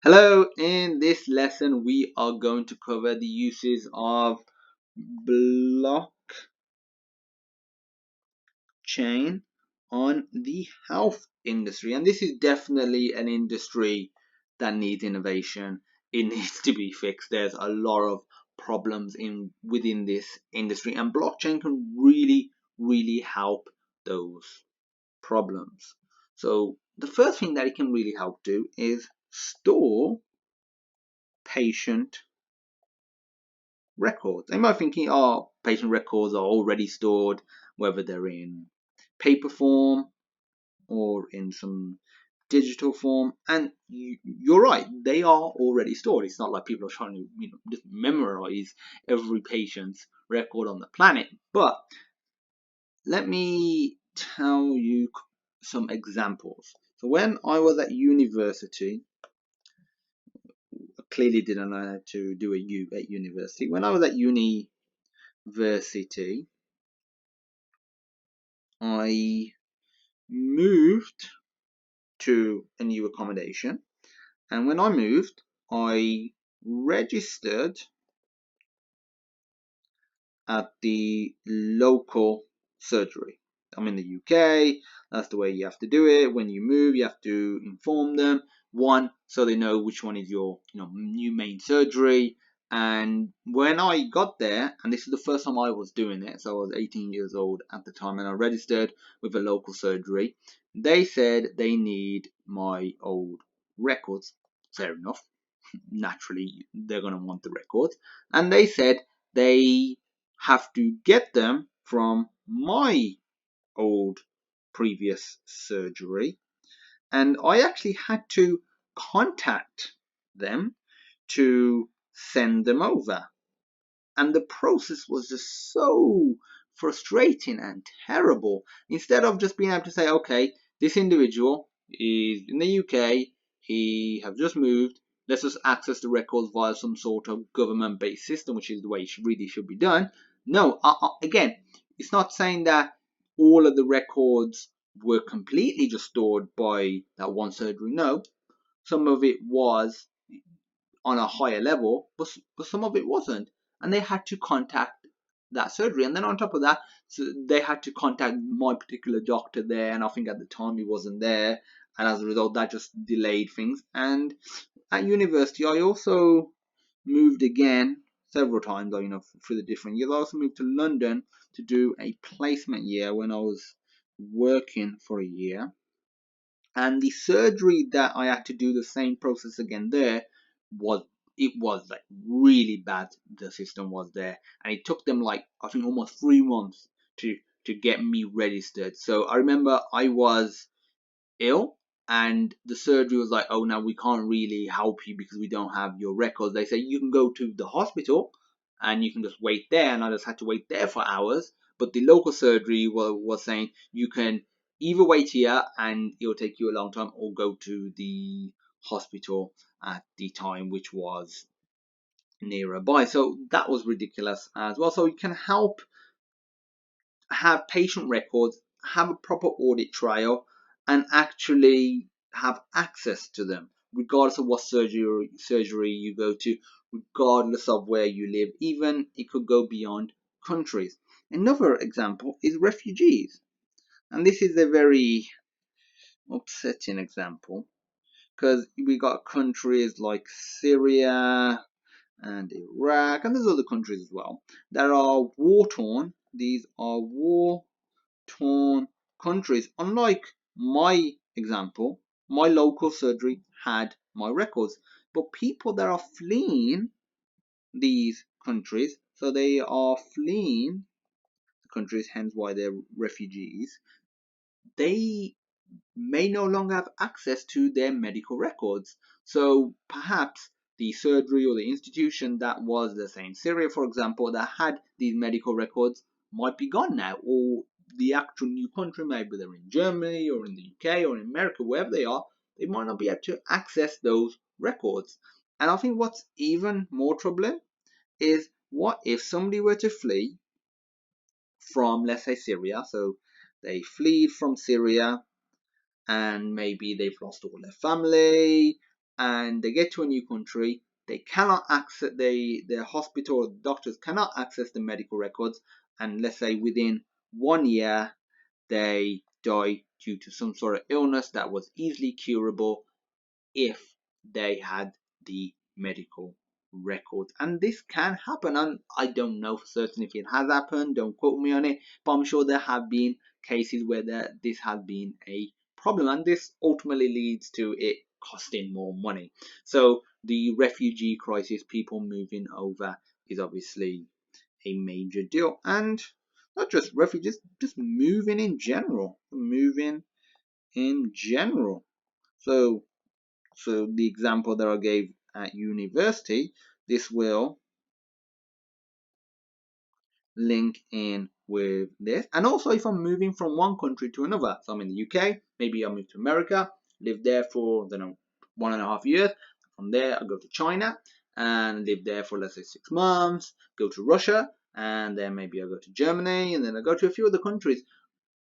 Hello, in this lesson we are going to cover the uses of blockchain on the health industry. And this is definitely an industry that needs innovation. It needs to be fixed. There's a lot of problems within this industry, and blockchain can really help those problems. So the first thing that it can really help do is store patient records. They might be thinking, oh, patient records are already stored, whether they're in paper form or in some digital form. And you're right, they are already stored. It's not like people are trying to just memorize every patient's record on the planet. But let me tell you some examples. So when I was at university, I clearly didn't know how to do a U at university. When I was at university, I moved to a new accommodation, and when I moved, I registered at the local surgery. I'm in the UK. That's the way you have to do it. When you move, you have to inform them, one, so they know which one is your new main surgery. And when I got there, and this is the first time I was doing it, so I was 18 years old at the time, and I registered with a local surgery. They said they need my old records. Fair enough. Naturally, they're going to want the records. And they said they have to get them from my old previous surgery. And I actually had to contact them to send them over. And the process was just so frustrating and terrible. Instead of just being able to say, okay, this individual is in the UK, he has just moved, let's just access the records via some sort of government-based system, which is the way it really should be done. No, again, it's not saying that all of the records were completely just stored by that one surgery. No, some of it was on a higher level, but some of it wasn't. And they had to contact that surgery. And then on top of that, so they had to contact my particular doctor there. And I think at the time he wasn't there. And as a result, that just delayed things. And at university, I also moved again several times, through the different years. I also moved to London to do a placement year when I was working for a year. And the surgery that I had to do the same process again there was like really bad. The system was there, and it took them like I think almost 3 months to get me registered. So I remember I was ill, and the surgery was like, oh, now we can't really help you because we don't have your records. They say you can go to the hospital and you can just wait there, and I just had to wait there for hours. But the local surgery was saying you can either wait here and it'll take you a long time, or go to the hospital at the time, which was nearby. So that was ridiculous as well. So you can help have patient records, have a proper audit trail, and actually have access to them, regardless of what surgery you go to, regardless of where you live. Even it could go beyond countries. Another example is refugees, and this is a very upsetting example because we got countries like Syria and Iraq, and there's other countries as well that are war torn. These are war torn countries. Unlike my example, my local surgery had my records, but people that are fleeing these countries, so they are fleeing the countries, hence why they're refugees, they may no longer have access to their medical records. So perhaps the surgery or the institution that was, let's say in Syria, for example, that had these medical records might be gone now, or the actual new country, maybe they're in Germany or in the UK or in America, wherever they are, they might not be able to access those records. And I think what's even more troubling is, what if somebody were to flee from, let's say, Syria? So they flee from Syria, and maybe they've lost all their family, and they get to a new country, they cannot access the hospital or the doctors cannot access the medical records, and let's say within 1 year they die due to some sort of illness that was easily curable if they had the medical records. And this can happen, and I don't know for certain if it has happened, don't quote me on it, but I'm sure there have been cases where this has been a problem, and this ultimately leads to it costing more money. So the refugee crisis, people moving over, is obviously a major deal. And not just refugees, just moving in general. So the example that I gave at university, this will link in with this. And also if I'm moving from one country to another, so I'm in the UK, maybe I move to America, live there for, I don't know, 1.5 years. From there I go to China and live there for, let's say, 6 months, go to Russia, and then maybe I go to Germany, and then I go to a few other countries.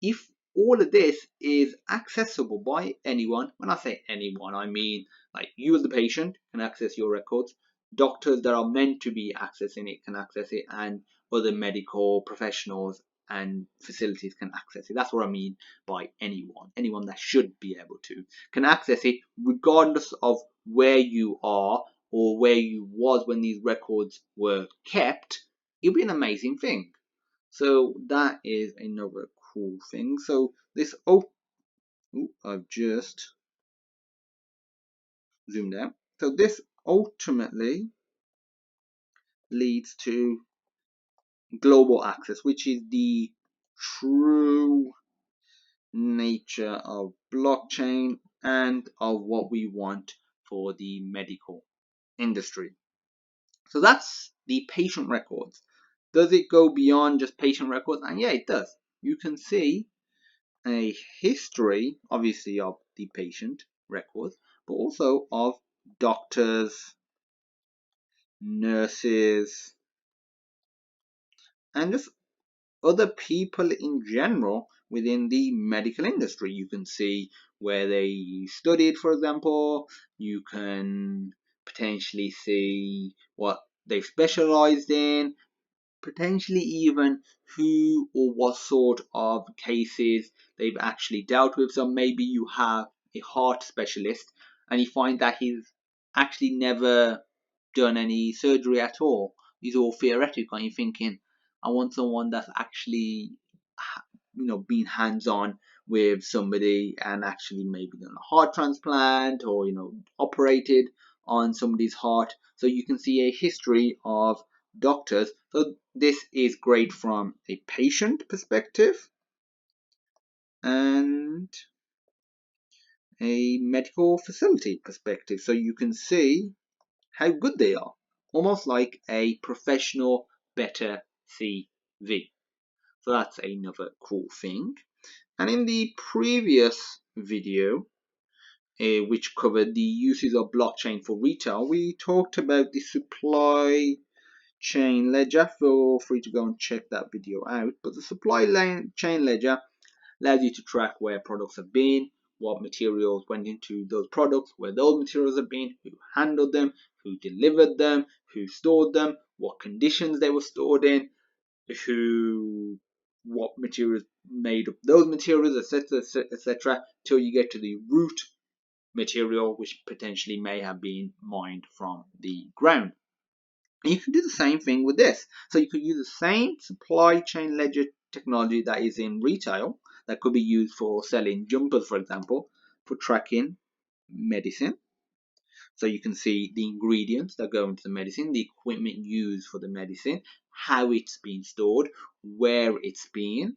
If all of this is accessible by anyone, when I say anyone, I mean like you as the patient can access your records, doctors that are meant to be accessing it can access it, and other medical professionals and facilities can access it. That's what I mean by anyone. Anyone that should be able to can access it regardless of where you are or where you was when these records were kept. It'll be an amazing thing. So that is another cool thing. So this, I've just zoomed out. So this ultimately leads to global access, which is the true nature of blockchain and of what we want for the medical industry. So that's the patient records. Does it go beyond just patient records? And yeah, it does. You can see a history, obviously, of the patient records, but also of doctors, nurses, and just other people in general within the medical industry. You can see where they studied, for example. You can potentially see what they've specialized in, potentially even who or what sort of cases they've actually dealt with. So maybe you have a heart specialist and you find that he's actually never done any surgery at all. He's all theoretical, and you're thinking, I want someone that's actually, been hands-on with somebody and actually maybe done a heart transplant or, operated on somebody's heart. So you can see a history of doctors. So this is great from a patient perspective and a medical facility perspective. So you can see how good they are. Almost like a professional better CV. So that's another cool thing. And in the previous video, which covered the uses of blockchain for retail, we talked about the supply chain ledger. Feel free to go and check that video out. But the supply chain ledger allows you to track where products have been, what materials went into those products, where those materials have been, who handled them, who delivered them, who stored them, what conditions they were stored in, what materials made up those materials, etc., etc., till you get to the root material, which potentially may have been mined from the ground. And you can do the same thing with this. So you could use the same supply chain ledger technology that is in retail, that could be used for selling jumpers, for example, for tracking medicine. So you can see the ingredients that go into the medicine, the equipment used for the medicine, how it's been stored, where it's been,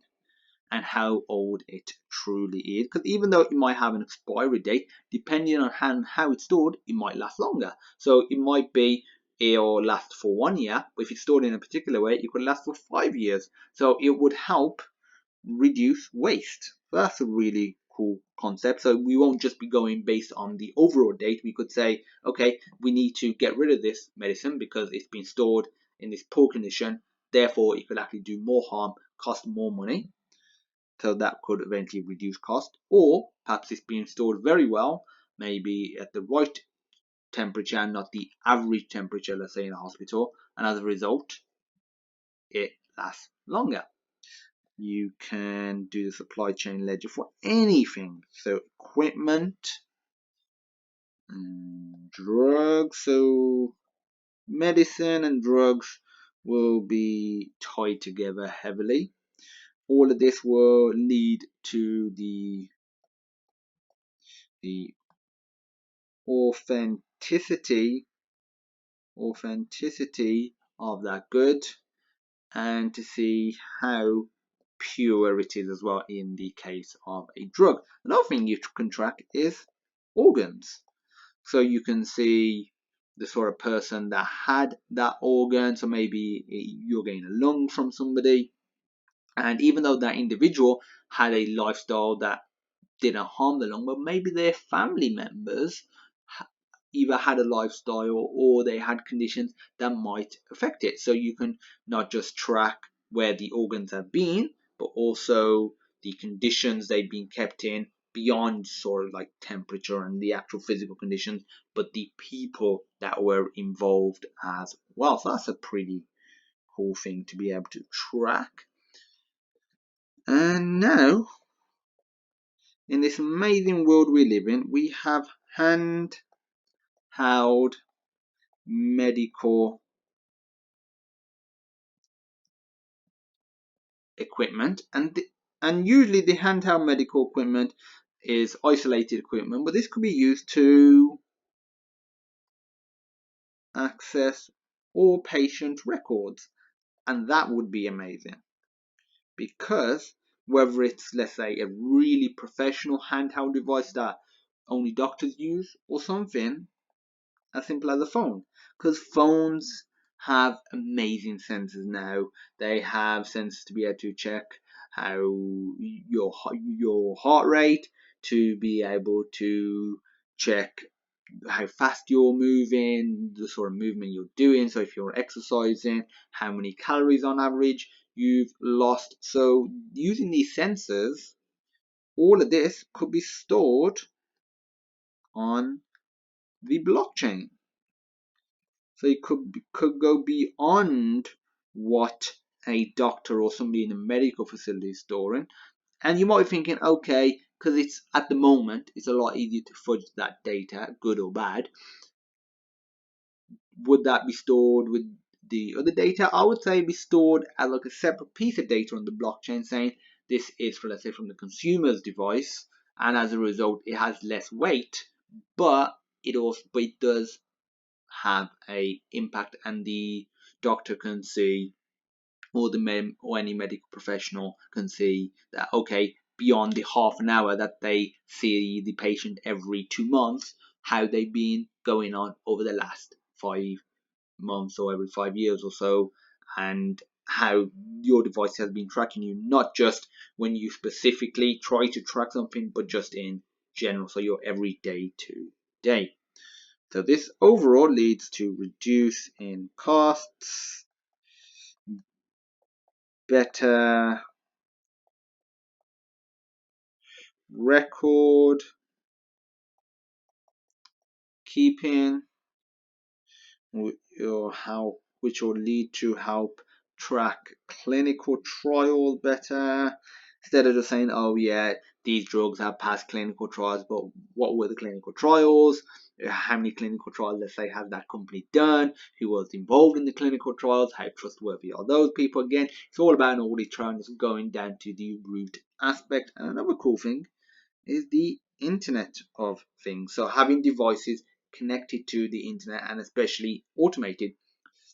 and how old it truly is. Because even though it might have an expiry date, depending on how it's stored, it might last longer. So it might be it'll last for 1 year, but if it's stored in a particular way, it could last for 5 years. So it would help reduce waste. So that's a really cool concept. So we won't just be going based on the overall date. We could say, okay, we need to get rid of this medicine because it's been stored in this poor condition. Therefore, it could actually do more harm, cost more money. So that could eventually reduce cost. Or perhaps it's being stored very well, maybe at the right temperature and not the average temperature, let's say in a hospital, and as a result, it lasts longer. You can do the supply chain ledger for anything. So equipment, drugs. So medicine and drugs will be tied together heavily. All of this will lead to the authenticity of that good, and to see how pure it is as well in the case of a drug. Another thing you can track is organs. So you can see the sort of person that had that organ. So maybe you're getting a lung from somebody, and even though that individual had a lifestyle that didn't harm the lung, but maybe their family members either had a lifestyle or they had conditions that might affect it. So you can not just track where the organs have been, but also the conditions they've been kept in beyond sort of like temperature and the actual physical conditions, but the people that were involved as well. So that's a pretty cool thing to be able to track. And now, in this amazing world we live in, we have handheld medical equipment, and usually the handheld medical equipment is isolated equipment, but this could be used to access all patient records, and that would be amazing, because whether it's, let's say, a really professional handheld device that only doctors use, or something as simple as a phone, because phones have amazing sensors now. They have sensors to be able to check how your heart rate, to be able to check how fast you're moving, the sort of movement you're doing. So if you're exercising, how many calories on average you've lost. So using these sensors, all of this could be stored on the blockchain. So it could go beyond what a doctor or somebody in a medical facility is storing. And you might be thinking, okay, because it's at the moment, it's a lot easier to fudge that data, good or bad. Would that be stored with the other data? I would say be stored as like a separate piece of data on the blockchain, saying this is, for, let's say, from the consumer's device, and as a result, it has less weight, but it does have a impact, and the doctor can see, or any medical professional can see that, okay, beyond the half an hour that they see the patient every 2 months, how they've been going on over the last 5 months or every 5 years or so, and how your device has been tracking you, not just when you specifically try to track something, but just in general, so your everyday to day. So this overall leads to reduce in costs, better record keeping, which will lead to help track clinical trials better. Instead of just saying, oh yeah, these drugs have passed clinical trials, but what were the clinical trials? How many clinical trials, let's say, has that company done? Who was involved in the clinical trials? How trustworthy are those people? Again, it's all about an audit trail, going down to the root aspect. And another cool thing is the Internet of Things. So having devices connected to the internet, and especially automated.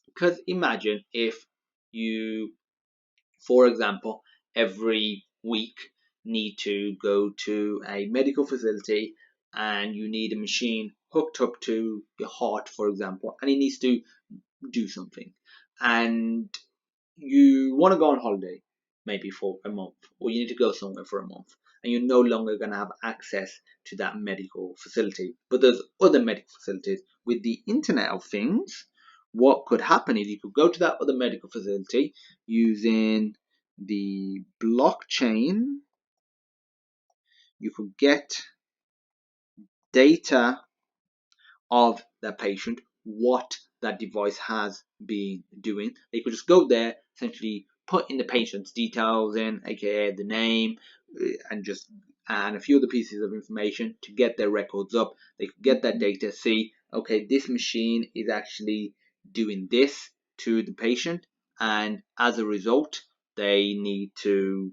Because imagine if you, for example, every week need to go to a medical facility and you need a machine hooked up to your heart, for example, and it needs to do something. And you want to go on holiday, maybe for a month, or you need to go somewhere for a month, and you're no longer going to have access to that medical facility. But there's other medical facilities. With the Internet of Things, what could happen is you could go to that other medical facility using the blockchain. You could get data of that patient, what that device has been doing. They could just go there, essentially put in the patient's details in, aka the name, and a few other pieces of information to get their records up. They could get that data, see, okay, this machine is actually doing this to the patient, and as a result, they need to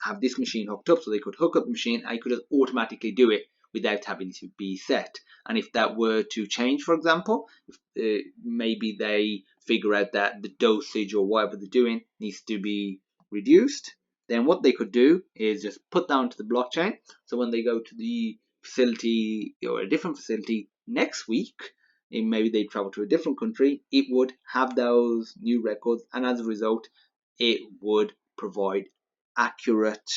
have this machine hooked up, so they could hook up the machine and it could just automatically do it without having to be set. And if that were to change, for example, if maybe they figure out that the dosage or whatever they're doing needs to be reduced, then what they could do is just put down to the blockchain. So when they go to the facility or a different facility next week, and maybe they travel to a different country, it would have those new records, and as a result, it would provide accurate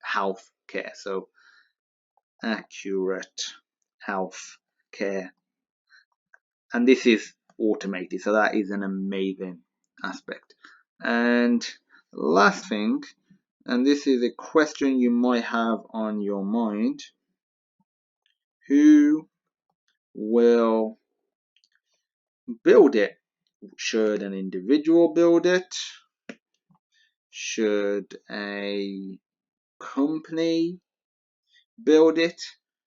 health care. So accurate health care, and this is automated, so that is an amazing aspect. And last thing, and this is a question you might have on your mind: who will build it? Should an individual build it? Should a company build it?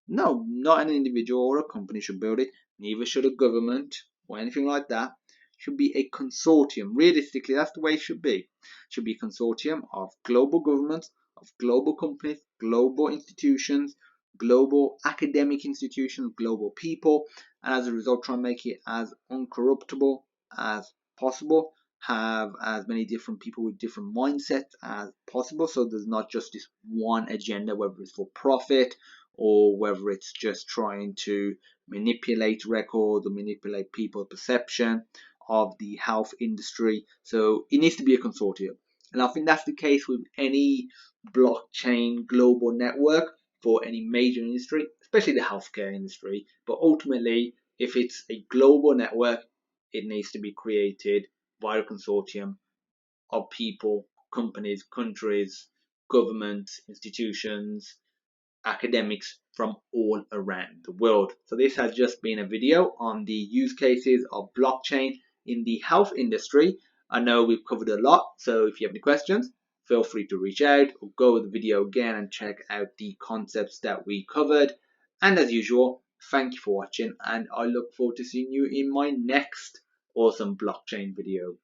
No, not an individual or a company should build it. Neither should a government or anything like that. It should be a consortium. Realistically, that's the way it should be. It should be a consortium of global governments, of global companies, global institutions, global academic institutions, global people, and as a result, try and make it as uncorruptible as possible. Have as many different people with different mindsets as possible, so there's not just this one agenda, whether it's for profit or whether it's just trying to manipulate records or manipulate people's perception of the health industry. So it needs to be a consortium, and I think that's the case with any blockchain global network for any major industry, especially the healthcare industry. But ultimately, if it's a global network, it needs to be created by a consortium of people, companies, countries, governments, institutions, academics from all around the world. So this has just been a video on the use cases of blockchain in the health industry. I know we've covered a lot, so if you have any questions, feel free to reach out or go with the video again and check out the concepts that we covered. And as usual, thank you for watching, and I look forward to seeing you in my next awesome blockchain video.